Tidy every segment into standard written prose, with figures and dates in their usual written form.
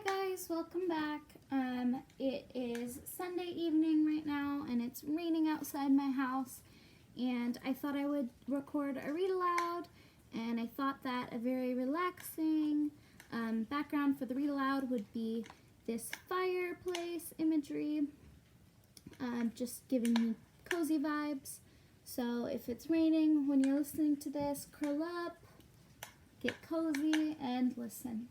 guys, welcome back. It is Sunday evening right now and it's raining outside my house, and I thought I would record a read aloud, and I thought that a very relaxing background for the read aloud would be this fireplace imagery, just giving me cozy vibes. So if it's raining when you're listening to this, curl up, get cozy, and listen.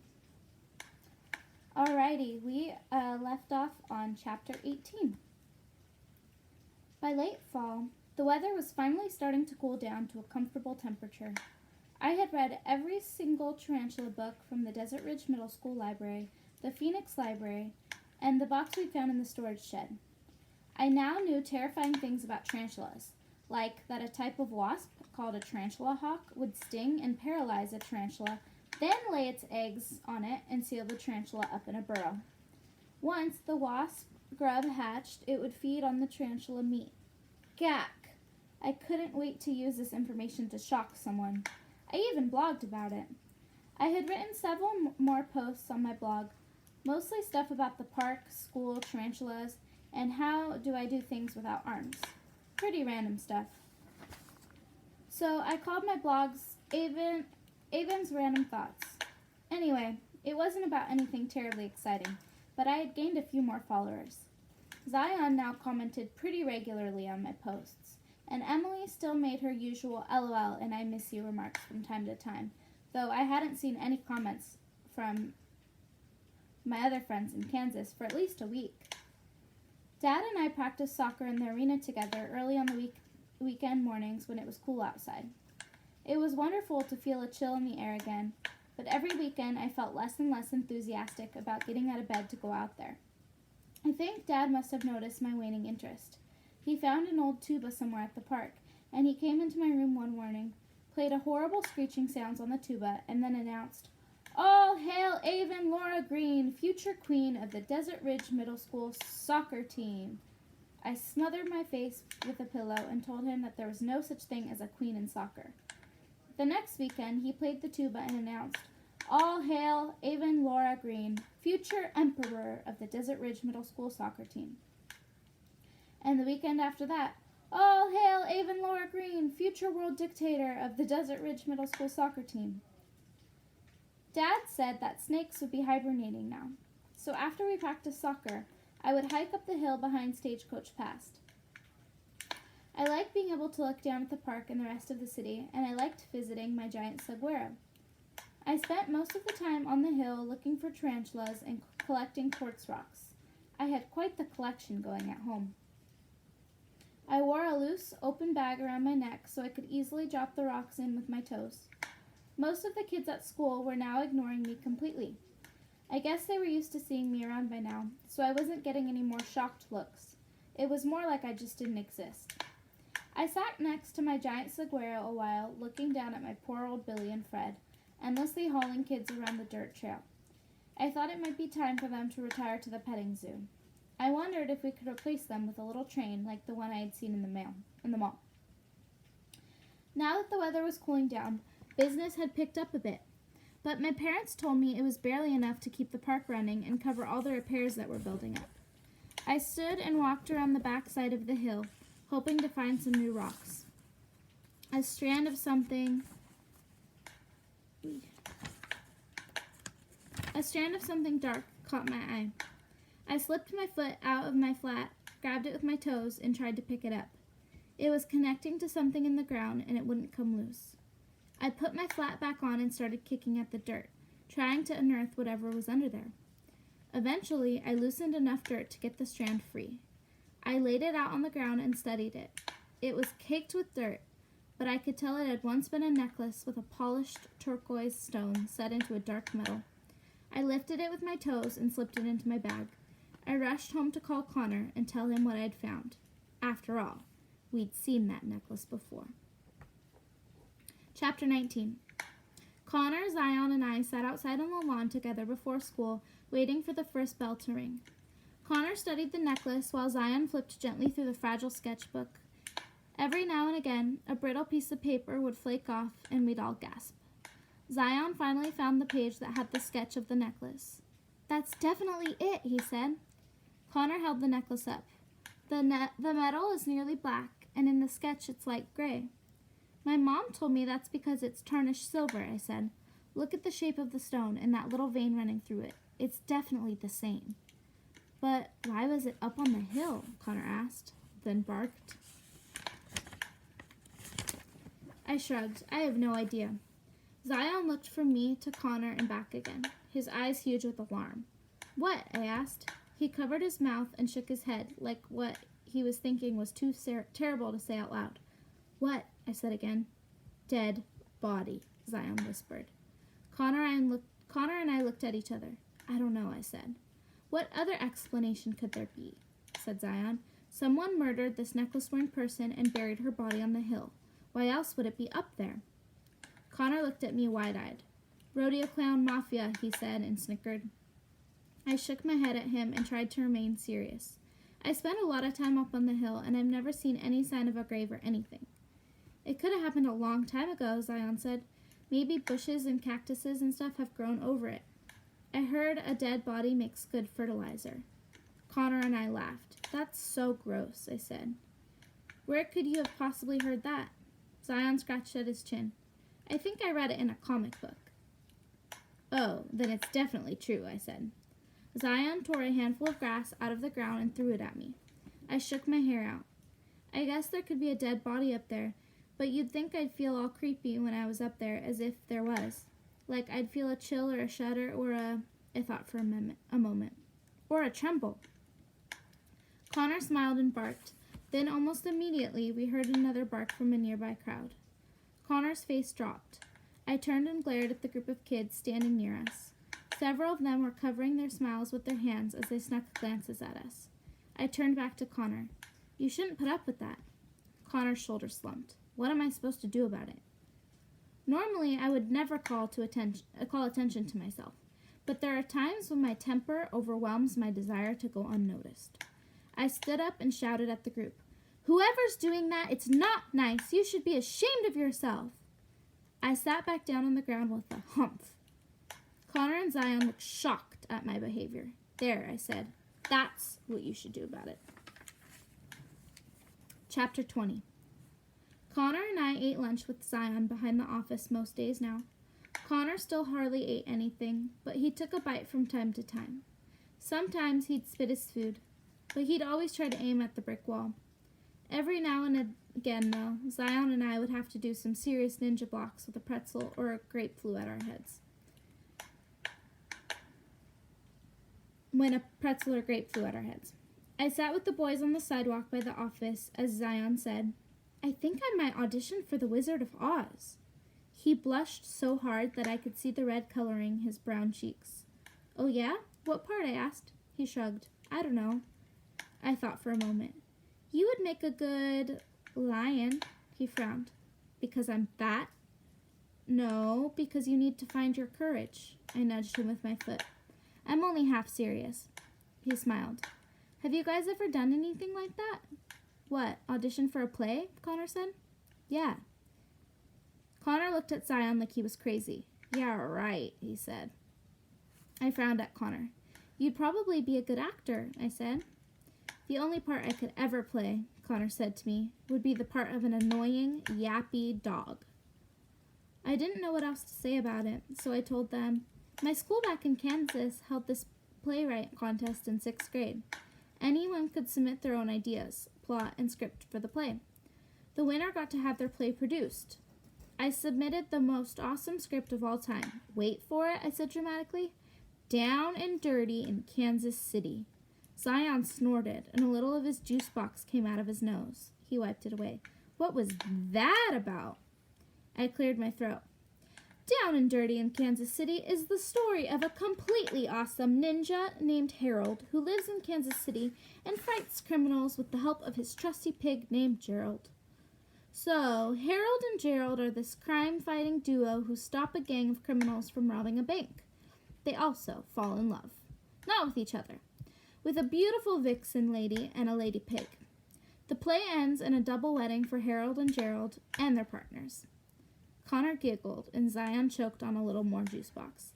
Alrighty, we left off on chapter 18. By late fall, the weather was finally starting to cool down to a comfortable temperature. I had read every single tarantula book from the Desert Ridge Middle School library, the Phoenix Library, and the box we found in the storage shed. I now knew terrifying things about tarantulas, like that a type of wasp called a tarantula hawk would sting and paralyze a tarantula, then lay its eggs on it and seal the tarantula up in a burrow. Once the wasp grub hatched, it would feed on the tarantula meat. Gack! I couldn't wait to use this information to shock someone. I even blogged about it. I had written several more posts on my blog, mostly stuff about the park, school, tarantulas, and how do I do things without arms. Pretty random stuff. So I called my blogs Avon's Random Thoughts. Anyway, it wasn't about anything terribly exciting, but I had gained a few more followers. Zion now commented pretty regularly on my posts, and Emily still made her usual LOL and I miss you remarks from time to time, though I hadn't seen any comments from my other friends in Kansas for at least a week. Dad and I practiced soccer in the arena together early on the weekend mornings when it was cool outside. It was wonderful to feel a chill in the air again, but every weekend I felt less and less enthusiastic about getting out of bed to go out there. I think Dad must have noticed my waning interest. He found an old tuba somewhere at the park, and he came into my room one morning, played a horrible screeching sounds on the tuba, and then announced, "All hail Avon Laura Green, future queen of the Desert Ridge Middle School soccer team." I smothered my face with a pillow and told him that there was no such thing as a queen in soccer. The next weekend, he played the tuba and announced, "All hail Avon Laura Green, future emperor of the Desert Ridge Middle School soccer team." And the weekend after that, "All hail Avon Laura Green, future world dictator of the Desert Ridge Middle School soccer team." Dad said that snakes would be hibernating now, so after we practiced soccer, I would hike up the hill behind Stagecoach Pass. I liked being able to look down at the park and the rest of the city, and I liked visiting my giant saguaro. I spent most of the time on the hill looking for tarantulas and collecting quartz rocks. I had quite the collection going at home. I wore a loose, open bag around my neck so I could easily drop the rocks in with my toes. Most of the kids at school were now ignoring me completely. I guess they were used to seeing me around by now, so I wasn't getting any more shocked looks. It was more like I just didn't exist. I sat next to my giant saguaro a while, looking down at my poor old Billy and Fred, endlessly hauling kids around the dirt trail. I thought it might be time for them to retire to the petting zoo. I wondered if we could replace them with a little train like the one I had seen in the mall. Now that the weather was cooling down, business had picked up a bit, but my parents told me it was barely enough to keep the park running and cover all the repairs that were building up. I stood and walked around the back side of the hill, hoping to find some new rocks. A strand of something dark caught my eye. I slipped my foot out of my flat, grabbed it with my toes, and tried to pick it up. It was connecting to something in the ground, and it wouldn't come loose. I put my flat back on and started kicking at the dirt, trying to unearth whatever was under there. Eventually, I loosened enough dirt to get the strand free. I laid it out on the ground and studied it. It was caked with dirt, but I could tell it had once been a necklace with a polished turquoise stone set into a dark metal. I lifted it with my toes and slipped it into my bag. I rushed home to call Connor and tell him what I had found. After all, we'd seen that necklace before. Chapter 19. Connor, Zion, and I sat outside on the lawn together before school, waiting for the first bell to ring. Connor studied the necklace while Zion flipped gently through the fragile sketchbook. Every now and again, a brittle piece of paper would flake off, and we'd all gasp. Zion finally found the page that had the sketch of the necklace. That's definitely it, he said. Connor held the necklace up. The metal is nearly black, and in the sketch it's light gray. My mom told me that's because it's tarnished silver, I said. Look at the shape of the stone and that little vein running through it. It's definitely the same. But why was it up on the hill? Connor asked, then barked. I shrugged. I have no idea. Zion looked from me to Connor and back again, his eyes huge with alarm. What? I asked. He covered his mouth and shook his head, like what he was thinking was too terrible to say out loud. What? I said again. Dead body, Zion whispered. Connor and I looked at each other. I don't know, I said. What other explanation could there be? Said Zion. Someone murdered this necklace-wearing person and buried her body on the hill. Why else would it be up there? Connor looked at me wide-eyed. Rodeo clown mafia, he said, and snickered. I shook my head at him and tried to remain serious. I spent a lot of time up on the hill, and I've never seen any sign of a grave or anything. It could have happened a long time ago, Zion said. Maybe bushes and cactuses and stuff have grown over it. I heard a dead body makes good fertilizer. Connor and I laughed. That's so gross, I said. Where could you have possibly heard that? Zion scratched at his chin. I think I read it in a comic book. Oh, then it's definitely true, I said. Zion tore a handful of grass out of the ground and threw it at me. I shook my hair out. I guess there could be a dead body up there, but you'd think I'd feel all creepy when I was up there, as if there was. Like I'd feel a chill or a shudder or I thought for a moment. Or a tremble. Connor smiled and barked. Then almost immediately we heard another bark from a nearby crowd. Connor's face dropped. I turned and glared at the group of kids standing near us. Several of them were covering their smiles with their hands as they snuck glances at us. I turned back to Connor. You shouldn't put up with that. Connor's shoulders slumped. What am I supposed to do about it? Normally, I would never call attention to myself, but there are times when my temper overwhelms my desire to go unnoticed. I stood up and shouted at the group, Whoever's doing that, it's not nice. You should be ashamed of yourself. I sat back down on the ground with a humph. Connor and Zion looked shocked at my behavior. There, I said. That's what you should do about it. Chapter 20. Connor and I ate lunch with Zion behind the office most days now. Connor still hardly ate anything, but he took a bite from time to time. Sometimes he'd spit his food, but he'd always try to aim at the brick wall. Every now and again, though, Zion and I would have to do some serious ninja blocks with a pretzel or a grape flew at our heads. When a pretzel or grape flew at our heads. I sat with the boys on the sidewalk by the office as Zion said, I think I might audition for the Wizard of Oz. He blushed so hard that I could see the red coloring his brown cheeks. Oh yeah? What part? I asked. He shrugged. I don't know. I thought for a moment. You would make a good lion, he frowned. Because I'm fat? No, because you need to find your courage. I nudged him with my foot. I'm only half serious. He smiled. Have you guys ever done anything like that? What, audition for a play? Connor said. Yeah. Connor looked at Zion like he was crazy. Yeah, right, he said. I frowned at Connor. You'd probably be a good actor, I said. The only part I could ever play, Connor said to me, would be the part of an annoying, yappy dog. I didn't know what else to say about it, so I told them, my school back in Kansas held this playwright contest in 6th grade. Anyone could submit their own ideas, plot, and script for the play. The winner got to have their play produced. I submitted the most awesome script of all time. Wait for it, I said dramatically. Down and Dirty in Kansas City. Zion snorted, and a little of his juice box came out of his nose. He wiped it away. What was that about? I cleared my throat. Down and Dirty in Kansas City is the story of a completely awesome ninja named Harold who lives in Kansas City and fights criminals with the help of his trusty pig named Gerald. So, Harold and Gerald are this crime-fighting duo who stop a gang of criminals from robbing a bank. They also fall in love. Not with each other. With a beautiful vixen lady and a lady pig. The play ends in a double wedding for Harold and Gerald and their partners. Connor giggled, and Zion choked on a little more juice box.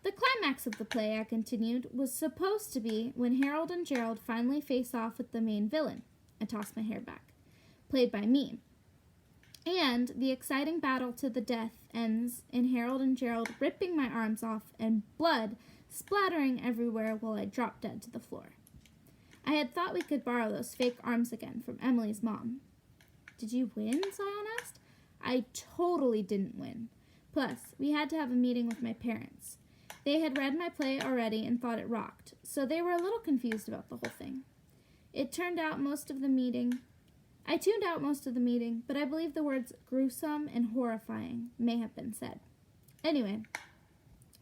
The climax of the play, I continued, was supposed to be when Harold and Gerald finally face off with the main villain. I tossed my hair back. Played by me. And the exciting battle to the death ends in Harold and Gerald ripping my arms off and blood splattering everywhere while I dropped dead to the floor. I had thought we could borrow those fake arms again from Emily's mom. Did you win? Zion asked. I totally didn't win. Plus, we had to have a meeting with my parents. They had read my play already and thought it rocked, so they were a little confused about the whole thing. I tuned out most of the meeting, but I believe the words gruesome and horrifying may have been said. Anyway,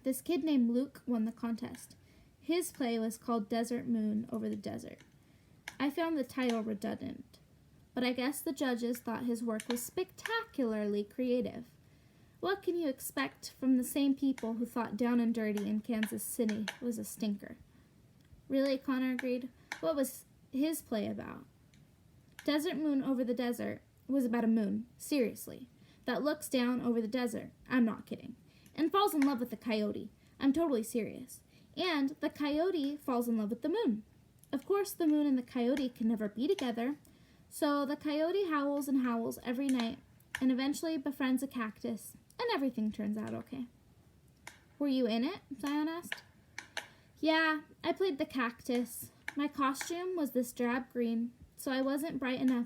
this kid named Luke won the contest. His play was called Desert Moon Over the Desert. I found the title redundant, but I guess the judges thought his work was spectacularly creative. What can you expect from the same people who thought Down and Dirty in Kansas City was a stinker? Really, Connor agreed. What was his play about? Desert Moon Over the Desert was about a moon, seriously, that looks down over the desert, I'm not kidding, and falls in love with a coyote. I'm totally serious. And the coyote falls in love with the moon. Of course, the moon and the coyote can never be together, so the coyote howls and howls every night and eventually befriends a cactus, and everything turns out okay. Were you in it? Zion asked. Yeah, I played the cactus. My costume was this drab green, so I wasn't bright enough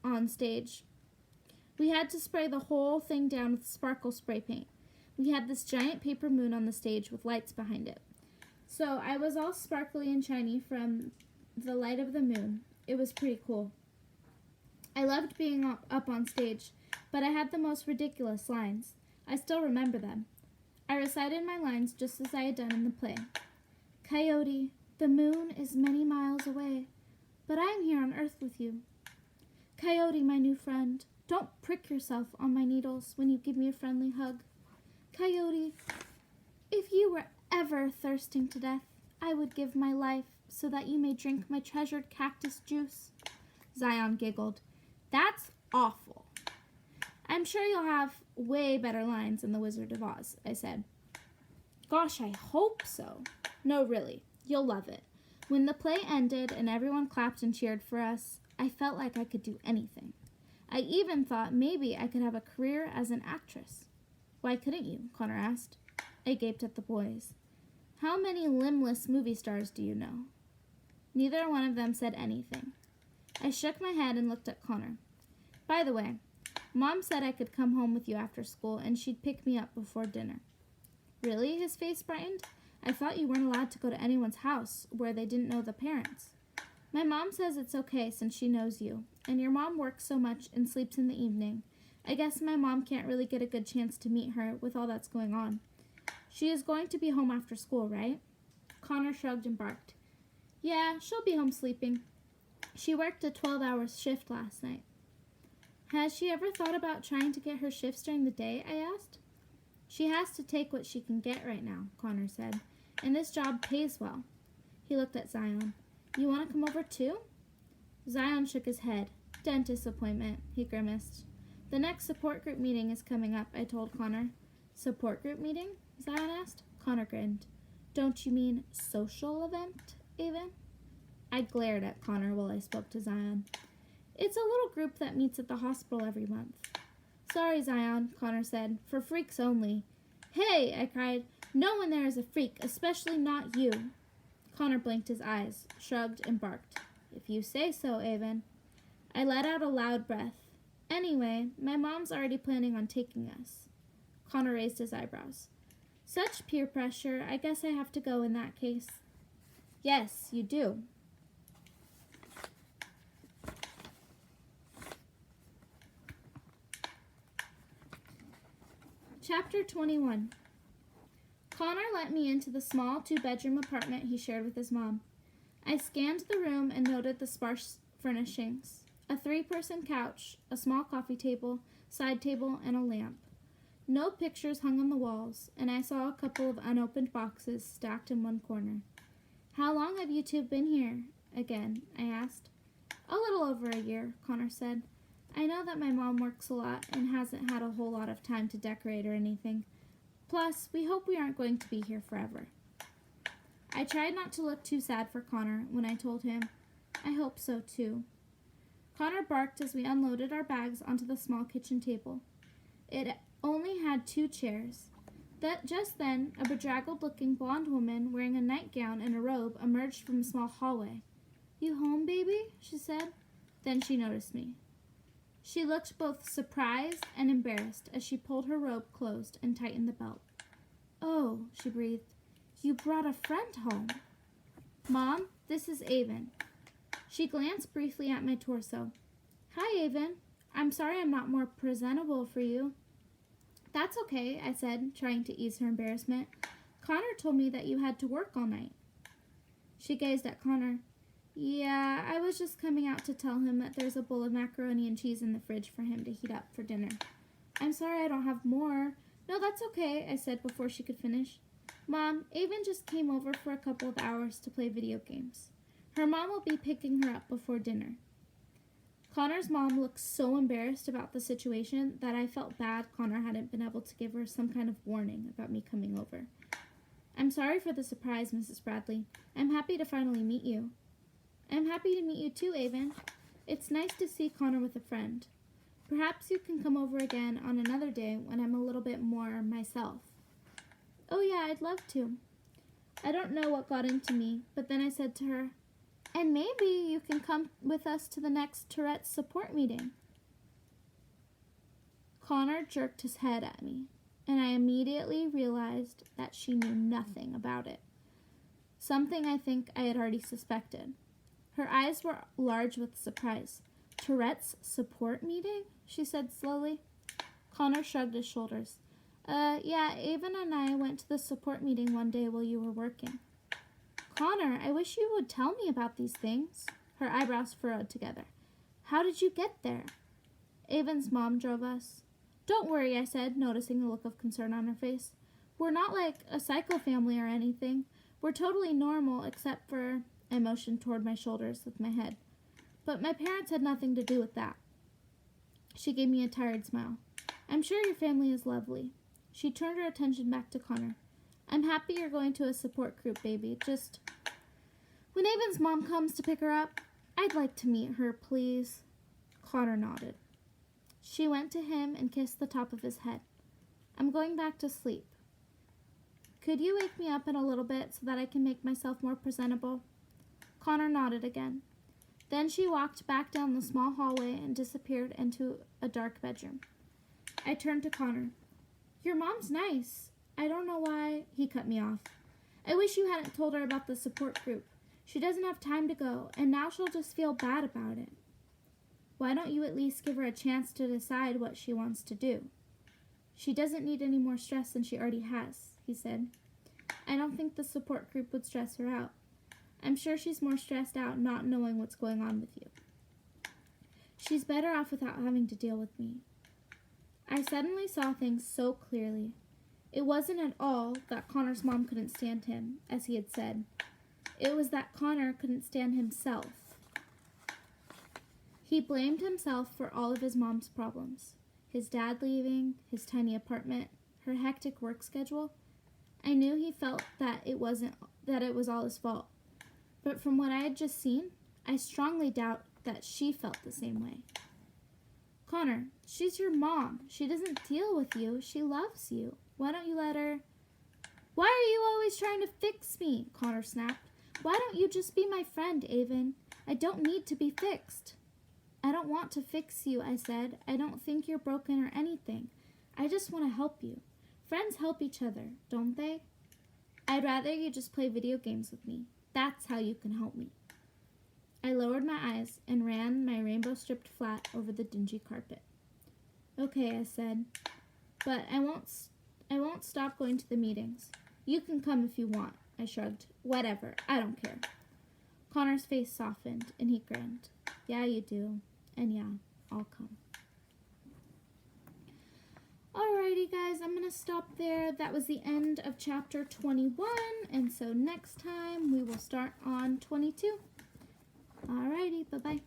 on stage. We had to spray the whole thing down with sparkle spray paint. We had this giant paper moon on the stage with lights behind it. So I was all sparkly and shiny from the light of the moon. It was pretty cool. I loved being up on stage, but I had the most ridiculous lines. I still remember them. I recited my lines just as I had done in the play. Coyote, the moon is many miles away, but I am here on earth with you. Coyote, my new friend, don't prick yourself on my needles when you give me a friendly hug. Coyote, if you were ever thirsting to death, I would give my life so that you may drink my treasured cactus juice. Zion giggled. That's awful. I'm sure you'll have way better lines than the Wizard of Oz, I said. Gosh, I hope so. No, really, you'll love it. When the play ended and everyone clapped and cheered for us, I felt like I could do anything. I even thought maybe I could have a career as an actress. Why couldn't you? Connor asked. I gaped at the boys. How many limbless movie stars do you know? Neither one of them said anything. I shook my head and looked at Connor. By the way, Mom said I could come home with you after school and she'd pick me up before dinner. Really? His face brightened. I thought you weren't allowed to go to anyone's house where they didn't know the parents. My mom says it's okay since she knows you, and your mom works so much and sleeps in the evening. I guess my mom can't really get a good chance to meet her with all that's going on. She is going to be home after school, right? Connor shrugged and barked. Yeah, she'll be home sleeping. She worked a 12-hour shift last night. Has she ever thought about trying to get her shifts during the day? I asked. She has to take what she can get right now, Connor said, and this job pays well. He looked at Zion. You want to come over too? Zion shook his head. Dentist appointment, he grimaced. The next support group meeting is coming up, I told Connor. Support group meeting? Zion asked. Connor grinned. Don't you mean social event, even? I glared at Connor while I spoke to Zion. It's a little group that meets at the hospital every month. Sorry, Zion, Connor said. For freaks only. Hey, I cried. No one there is a freak, especially not you. Connor blinked his eyes, shrugged, and barked. If you say so, Avon. I let out a loud breath. Anyway, my mom's already planning on taking us. Connor raised his eyebrows. Such peer pressure, I guess I have to go in that case. Yes, you do. Chapter 21. Connor let me into the small 2-bedroom apartment he shared with his mom. I scanned the room and noted the sparse furnishings. A 3-person couch, a small coffee table, side table, and a lamp. No pictures hung on the walls, and I saw a couple of unopened boxes stacked in one corner. How long have you two been here? Again, I asked. A little over a year, Connor said. I know that my mom works a lot and hasn't had a whole lot of time to decorate or anything. Plus, we hope we aren't going to be here forever. I tried not to look too sad for Connor when I told him, I hope so too. Connor barked as we unloaded our bags onto the small kitchen table. It only had 2 chairs. Just then, a bedraggled-looking blonde woman wearing a nightgown and a robe emerged from a small hallway. You home, baby? She said. Then she noticed me. She looked both surprised and embarrassed as she pulled her robe closed and tightened the belt. Oh, she breathed. You brought a friend home. Mom, this is Avon. She glanced briefly at my torso. Hi, Avon. I'm sorry I'm not more presentable for you. That's okay, I said, trying to ease her embarrassment. Connor told me that you had to work all night. She gazed at Connor. Yeah, I was just coming out to tell him that there's a bowl of macaroni and cheese in the fridge for him to heat up for dinner. I'm sorry I don't have more. No, that's okay, I said before she could finish. Mom, Avon just came over for a couple of hours to play video games. Her mom will be picking her up before dinner. Connor's mom looked so embarrassed about the situation that I felt bad Connor hadn't been able to give her some kind of warning about me coming over. I'm sorry for the surprise, Mrs. Bradley. I'm happy to finally meet you. I'm happy to meet you too, Avon. It's nice to see Connor with a friend. Perhaps you can come over again on another day when I'm a little bit more myself. Oh yeah, I'd love to. I don't know what got into me, but then I said to her, and maybe you can come with us to the next Tourette's support meeting. Connor jerked his head at me, and I immediately realized that she knew nothing about it. Something I think I had already suspected. Her eyes were large with surprise. Tourette's support meeting? She said slowly. Connor shrugged his shoulders. Yeah, Avon and I went to the support meeting one day while you were working. Connor, I wish you would tell me about these things. Her eyebrows furrowed together. How did you get there? Avon's mom drove us. Don't worry, I said, noticing the look of concern on her face. We're not like a psycho family or anything. We're totally normal, except for... I motioned toward my shoulders with my head. But my parents had nothing to do with that. She gave me a tired smile. I'm sure your family is lovely. She turned her attention back to Connor. I'm happy you're going to a support group, baby. Just... When Avon's mom comes to pick her up, I'd like to meet her, please. Connor nodded. She went to him and kissed the top of his head. I'm going back to sleep. Could you wake me up in a little bit so that I can make myself more presentable? Connor nodded again. Then she walked back down the small hallway and disappeared into a dark bedroom. I turned to Connor. Your mom's nice. I don't know why... He cut me off. I wish you hadn't told her about the support group. She doesn't have time to go, and now she'll just feel bad about it. Why don't you at least give her a chance to decide what she wants to do? She doesn't need any more stress than she already has, he said. I don't think the support group would stress her out. I'm sure she's more stressed out not knowing what's going on with you. She's better off without having to deal with me. I suddenly saw things so clearly. It wasn't at all that Connor's mom couldn't stand him, as he had said. It was that Connor couldn't stand himself. He blamed himself for all of his mom's problems. His dad leaving, his tiny apartment, her hectic work schedule. I knew he felt that it was all his fault. But from what I had just seen, I strongly doubt that she felt the same way. Connor, she's your mom. She doesn't deal with you. She loves you. Why don't you let her... Why are you always trying to fix me? Connor snapped. Why don't you just be my friend, Avon? I don't need to be fixed. I don't want to fix you, I said. I don't think you're broken or anything. I just want to help you. Friends help each other, don't they? I'd rather you just play video games with me. That's how you can help me. I lowered my eyes and ran my rainbow-stripped flat over the dingy carpet. Okay, I said, but I won't stop going to the meetings. You can come if you want, I shrugged. Whatever, I don't care. Connor's face softened, and he grinned. Yeah, you do. And yeah, I'll come. Alrighty, guys, I'm going to stop there. That was the end of chapter 21, and so next time we will start on 22. Alrighty, bye-bye.